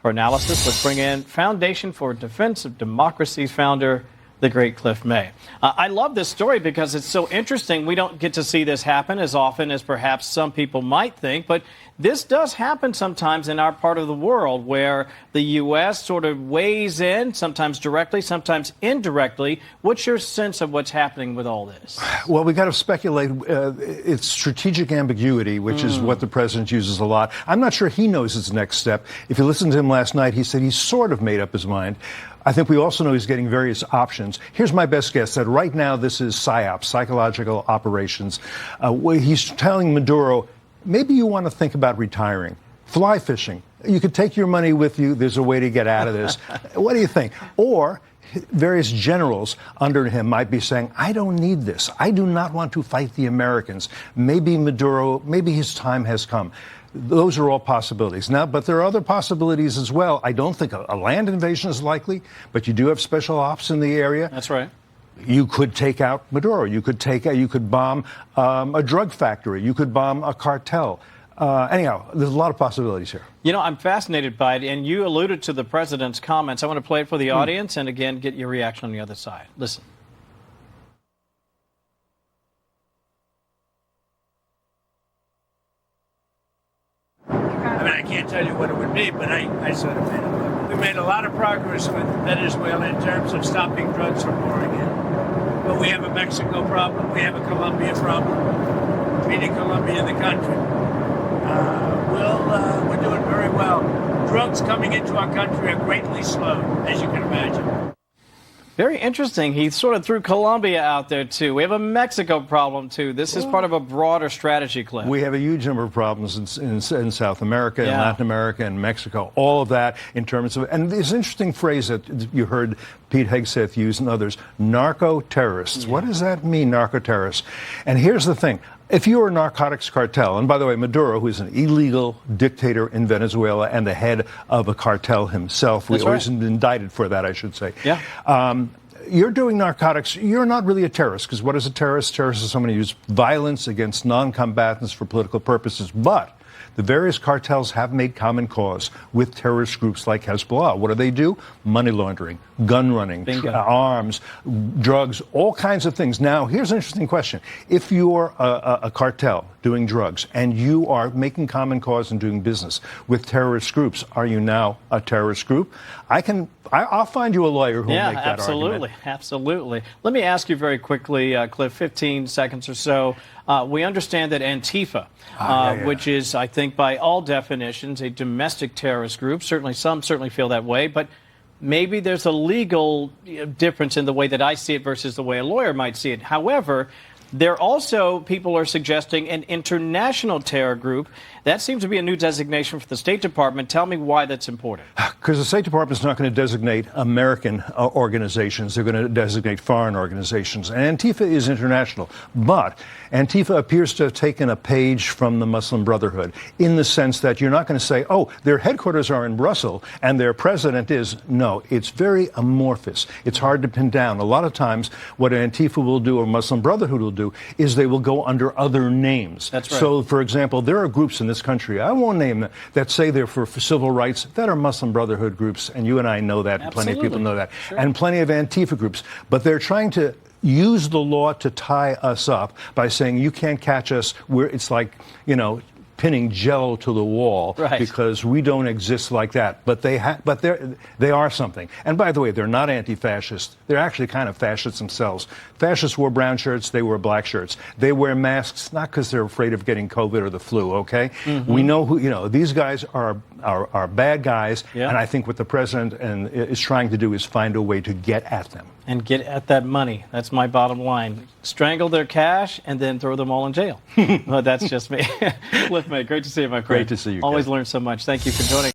For analysis, let's bring in Foundation for Defense of Democracy's founder, the great Cliff May. I love this story because it's so interesting. We don't get to see this happen as often as perhaps some people might think, but this does happen sometimes in our part of the world where the U.S. sort of weighs in, sometimes directly, sometimes indirectly. What's your sense of what's happening with all this? Well, we got to speculate. It's strategic ambiguity, which is what the president uses a lot. I'm not sure he knows his next step. If you listened to him last night, he said he's sort of made up his mind. I think we also know he's getting various options. Here's my best guess, that right now this is PSYOP, psychological operations. He's telling Maduro, maybe you want to think about retiring, fly fishing. You could take your money with you. There's a way to get out of this. What do you think? Or various generals under him might be saying, I don't need this. I do not want to fight the Americans. Maybe Maduro, maybe his time has come. Those are all possibilities. Now, but there are other possibilities as well. I don't think a land invasion is likely, but you do have special ops in the area. That's right. You could take out Maduro. You could bomb a drug factory. You could bomb a cartel. Anyhow, there's a lot of possibilities here. You know, I'm fascinated by it, and you alluded to the president's comments. I want to play it for the audience and, again, get your reaction on the other side. Listen. I mean, I can't tell you what it would be, but I sort of made it look. We made a lot of progress with Venezuela in terms of stopping drugs from pouring in. But we have a Mexico problem. We have a Colombia problem. Meaning Colombia, the country. We're doing very well. Drugs coming into our country are greatly slowed, as you can imagine. Very interesting. He sort of threw Colombia out there, too. We have a Mexico problem, too. This is part of a broader strategy, Cliff. We have a huge number of problems in South America, in Latin America, and Mexico. All of that in terms of, and this interesting phrase that you heard Pete Hegseth use and others, narco-terrorists. What does that mean, narco-terrorists? And here's the thing. If you're a narcotics cartel, and by the way, Maduro, who is an illegal dictator in Venezuela and the head of a cartel himself, That's right. been indicted for that, I should say. Yeah. You're doing narcotics. You're not really a terrorist, because what is a terrorist? Terrorist is someone who uses violence against non-combatants for political purposes. But the various cartels have made common cause with terrorist groups like Hezbollah. What do? Money laundering, gun running, arms, drugs, all kinds of things. Now, here's an interesting question. If you're a cartel doing drugs and you are making common cause and doing business with terrorist groups, are you now a terrorist group? I'll find you a lawyer who will make that argument. Absolutely. Let me ask you very quickly, Cliff, 15 seconds or so. We understand that Antifa, which is, I think, by all definitions, a domestic terrorist group. Some certainly feel that way, but maybe there's a legal difference in the way that I see it versus the way a lawyer might see it. However, there also, people are suggesting, an international terror group. That seems to be a new designation for the State Department. Tell me why that's important. Because the State Department is not going to designate American organizations. They're going to designate foreign organizations. And Antifa is international. But Antifa appears to have taken a page from the Muslim Brotherhood in the sense that you're not going to say, oh, their headquarters are in Brussels and their president is. No, it's very amorphous. It's hard to pin down. A lot of times what Antifa will do or Muslim Brotherhood will do is they will go under other names. That's right. So, for example, there are groups in this country, I won't name them, that say they're for civil rights, that are Muslim Brotherhood groups, and you and I know that, and plenty of people know that, and plenty of Antifa groups. But they're trying to use the law to tie us up by saying you can't catch us. It's like, pinning Jello to the wall because we don't exist like that. But they are something. And by the way, they're not anti-fascist. They're actually kind of fascists themselves. Fascists wore brown shirts. They wear black shirts. They wear masks not because they're afraid of getting COVID or the flu. Okay, we know who. These guys are bad guys. And I think what the president is trying to do is find a way to get at them. And get at that money. That's my bottom line. Strangle their cash and then throw them all in jail. Well, that's just me. Cliff May, great to see you, my friend. Great to see you. Always learn so much. Thank you for joining.